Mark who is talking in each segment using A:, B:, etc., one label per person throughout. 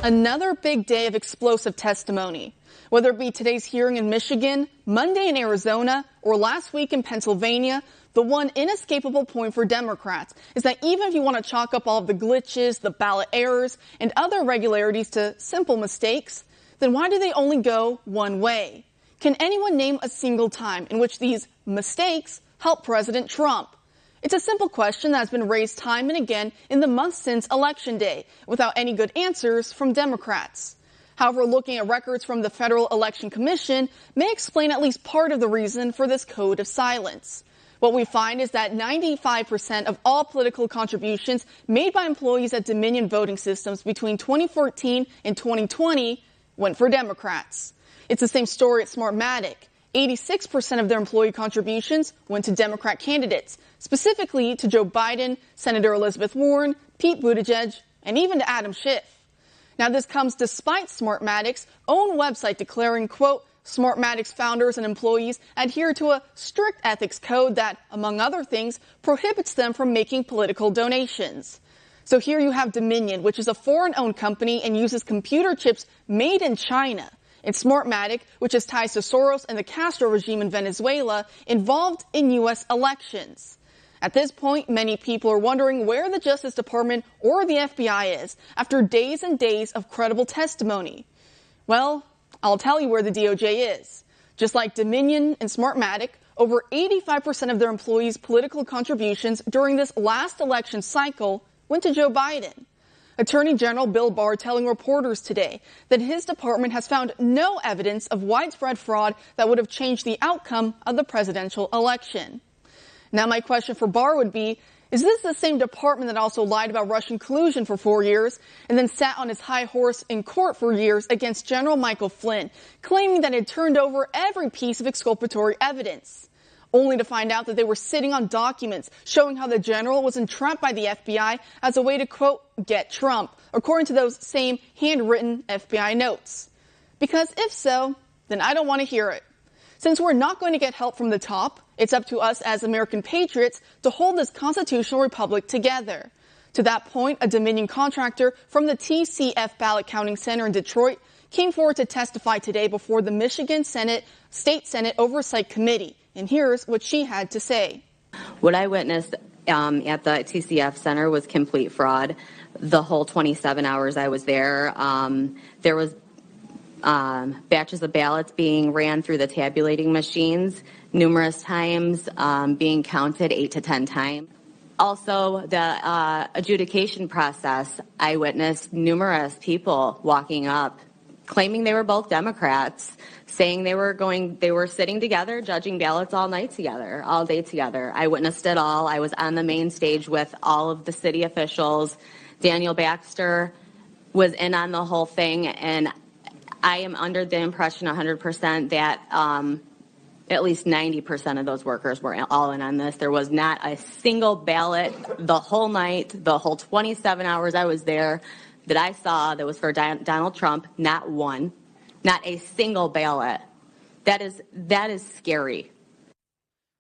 A: Another big day of explosive testimony. Whether it be today's hearing in Michigan, Monday in Arizona, or last week in Pennsylvania, the one inescapable point for Democrats is that even if you want to chalk up all of the glitches, the ballot errors, and other irregularities to simple mistakes, then why do they only go one way? Can anyone name a single time in which these mistakes helped President Trump? It's a simple question that has been raised time and again in the months since Election Day, without any good answers from Democrats. However, looking at records from the Federal Election Commission may explain at least part of the reason for this code of silence. What we find is that 95% of all political contributions made by employees at Dominion voting systems between 2014 and 2020 went for Democrats. It's the same story at Smartmatic. 86% of their employee contributions went to Democrat candidates, specifically to Joe Biden, Senator Elizabeth Warren, Pete Buttigieg, and even to Adam Schiff. Now, this comes despite Smartmatic's own website declaring, quote, Smartmatic's founders and employees adhere to a strict ethics code that, among other things, prohibits them from making political donations. So here you have Dominion, which is a foreign-owned company and uses computer chips made in China. And Smartmatic, which has ties to Soros and the Castro regime in Venezuela, involved in U.S. elections. At this point, many people are wondering where the Justice Department or the FBI is after days and days of credible testimony. Well, I'll tell you where the DOJ is. Just like Dominion and Smartmatic, over 85% of their employees' political contributions during this last election cycle went to Joe Biden. Attorney General Bill Barr telling reporters today that his department has found no evidence of widespread fraud that would have changed the outcome of the presidential election. Now, my question for Barr would be, is this the same department that also lied about Russian collusion for 4 years and then sat on his high horse in court for years against General Michael Flynn, claiming that it had turned over every piece of exculpatory evidence, only to find out that they were sitting on documents showing how the general was entrapped by the FBI as a way to, quote, get Trump, according to those same handwritten FBI notes? Because if so, then I don't want to hear it. Since we're not going to get help from the top, it's up to us as American patriots to hold this constitutional republic together. To that point, a Dominion contractor from the TCF Ballot Counting Center in Detroit came forward to testify today before the Michigan State Senate Oversight Committee. And here's what she had to say.
B: What I witnessed at the TCF Center was complete fraud. The whole 27 hours I was there, there was batches of ballots being ran through the tabulating machines numerous times, being counted 8 to 10 times. Also, the adjudication process, I witnessed numerous people walking up, claiming they were both Democrats, saying they were sitting together, judging ballots all night together, all day together. I witnessed it all. I was on the main stage with all of the city officials. Daniel Baxter was in on the whole thing, and I am under the impression 100% that at least 90% of those workers were all in on this. There was not a single ballot the whole night, the whole 27 hours I was there, that I saw that was for Donald Trump. Not one, not a single ballot. That is scary.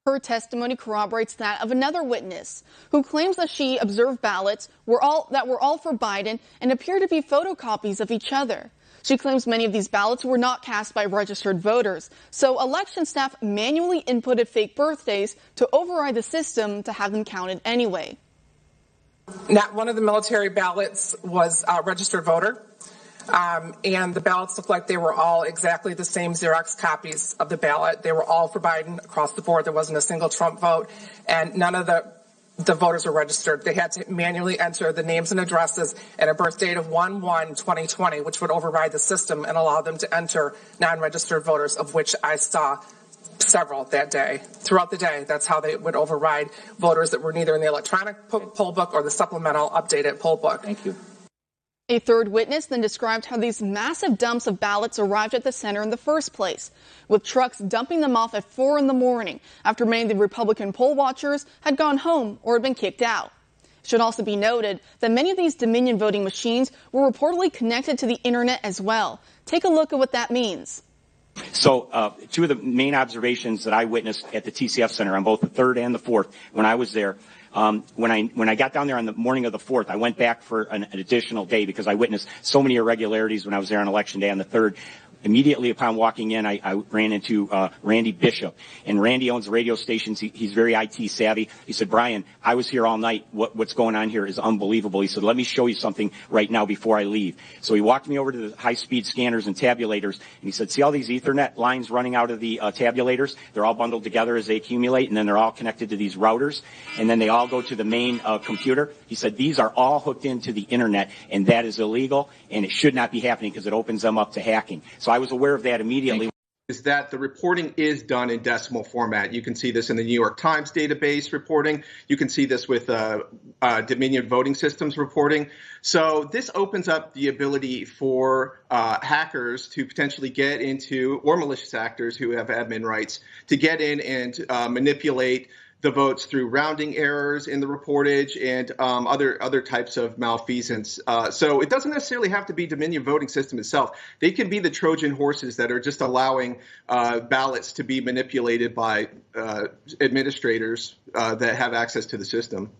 A: Her testimony corroborates that of another witness who claims that she observed ballots that were all for Biden and appear to be photocopies of each other. She claims many of these ballots were not cast by registered voters, so election staff manually inputted fake birthdays to override the system to have them counted anyway.
C: Not one of the military ballots was a registered voter, and the ballots looked like they were all exactly the same Xerox copies of the ballot. They were all for Biden across the board. There wasn't a single Trump vote, and none of the voters were registered. They had to manually enter the names and addresses and a birth date of 1/1/2020, which would override the system and allow them to enter non-registered voters, of which I saw several that day. Throughout the day, that's how they would override voters that were neither in the electronic poll book or the supplemental updated poll book.
B: Thank you.
A: A third witness then described how these massive dumps of ballots arrived at the center in the first place, with trucks dumping them off at 4 in the morning after many of the Republican poll watchers had gone home or had been kicked out. It should also be noted that many of these Dominion voting machines were reportedly connected to the internet as well. Take a look at what that means.
D: So two of the main observations that I witnessed at the TCF Center on both the 3rd and the 4th when I was there When I got down there on the morning of the 4th, I went back for an additional day because I witnessed so many irregularities when I was there on Election Day on the 3rd. Immediately upon walking in, I ran into Randy Bishop, and Randy owns radio stations. He's very IT savvy. He said, Brian, I was here all night. What's going on here is unbelievable. He said, let me show you something right now before I leave. So he walked me over to the high-speed scanners and tabulators, and he said, see all these Ethernet lines running out of the tabulators? They're all bundled together as they accumulate, and then they're all connected to these routers, and then they all go to the main computer. He said, these are all hooked into the Internet, and that is illegal, and it should not be happening because it opens them up to hacking. So I was aware of that immediately.
E: Is that the reporting is done in decimal format. You can see this in the New York Times database reporting. You can see this with Dominion Voting Systems reporting. So this opens up the ability for hackers to potentially get into, or malicious actors who have admin rights, to get in and manipulate the votes through rounding errors in the reportage and other types of malfeasance. So it doesn't necessarily have to be Dominion Voting System itself. They can be the Trojan horses that are just allowing ballots to be manipulated by administrators that have access to the system.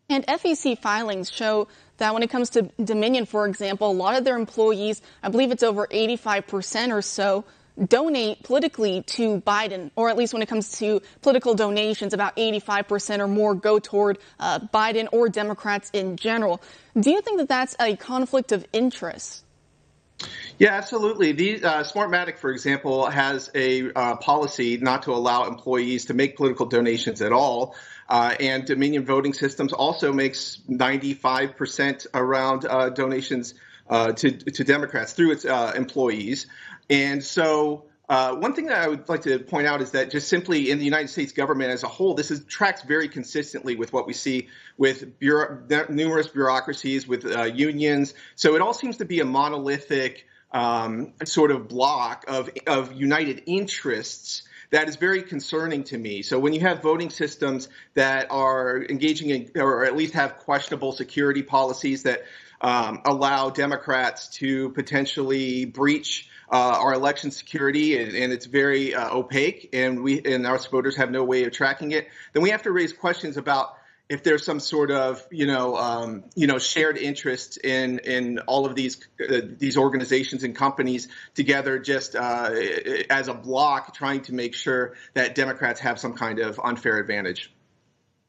A: And FEC filings show that when it comes to Dominion, for example, a lot of their employees, I believe it's over 85% or so, donate politically to Biden, or at least when it comes to political donations, about 85% or more go toward Biden or Democrats in general. Do you think that that's a conflict of interest?
E: Yeah, absolutely. Smartmatic, for example, has a policy not to allow employees to make political donations at all. And Dominion Voting Systems also makes 95% around donations to Democrats through its employees. And so one thing that I would like to point out is that just simply in the United States government as a whole, this tracks very consistently with what we see with numerous bureaucracies, with unions. So it all seems to be a monolithic sort of block of united interests that is very concerning to me. So when you have voting systems that are engaging in, or at least have questionable security policies that allow Democrats to potentially breach our election security, and it's very opaque, and our voters have no way of tracking it, then we have to raise questions about if there's some sort of shared interest in all of these organizations and companies together, just as a block, trying to make sure that Democrats have some kind of unfair advantage.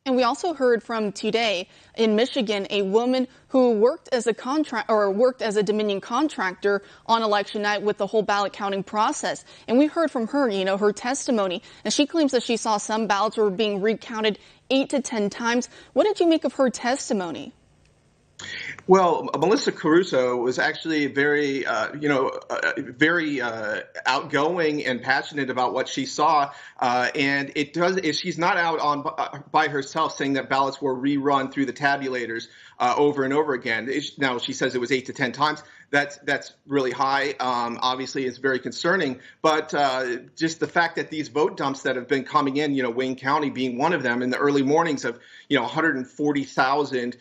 A: And we also heard from today in Michigan a woman who worked as a Dominion contractor on election night with the whole ballot counting process. And we heard from her, her testimony, and she claims that she saw some ballots were being recounted 8 to 10 times. What did you make of her testimony?
E: Well, Melissa Caruso was actually very outgoing and passionate about what she saw, and she's not out by herself saying that ballots were rerun through the tabulators over and over again. Now she says it was 8 to 10 times. That's really high. Obviously, it's very concerning. But just the fact that these vote dumps that have been coming in, Wayne County being one of them, in the early mornings of 140,000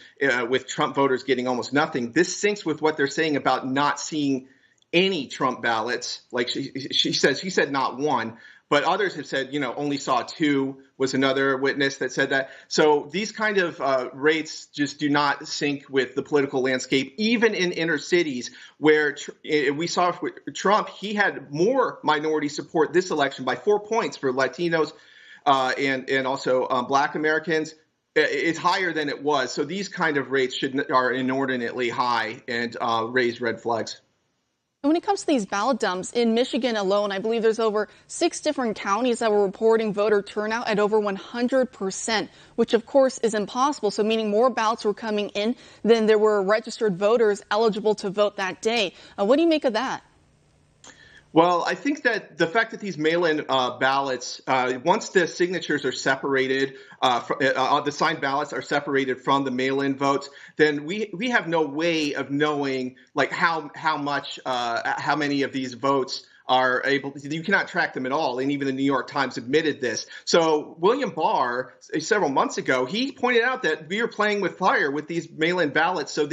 E: with Trump voters getting almost nothing. This syncs with what they're saying about not seeing any Trump ballots. Like she said not one. But others have said, only saw 2, was another witness that said that. So these kind of rates just do not sync with the political landscape, even in inner cities where we saw with Trump, he had more minority support this election by 4 points for Latinos and also Black Americans. It's higher than it was. So these kind of rates are inordinately high and raise red flags.
A: When it comes to these ballot dumps, in Michigan alone, I believe there's over 6 different counties that were reporting voter turnout at over 100%, which of course is impossible. So meaning more ballots were coming in than there were registered voters eligible to vote that day. What do you make of that?
E: Well, I think that the fact that these mail-in ballots, once the signatures are separated, the signed ballots are separated from the mail-in votes, then we have no way of knowing like how many of these votes are you cannot track them at all. And even the New York Times admitted this. So William Barr, several months ago, he pointed out that we are playing with fire with these mail-in ballots. So these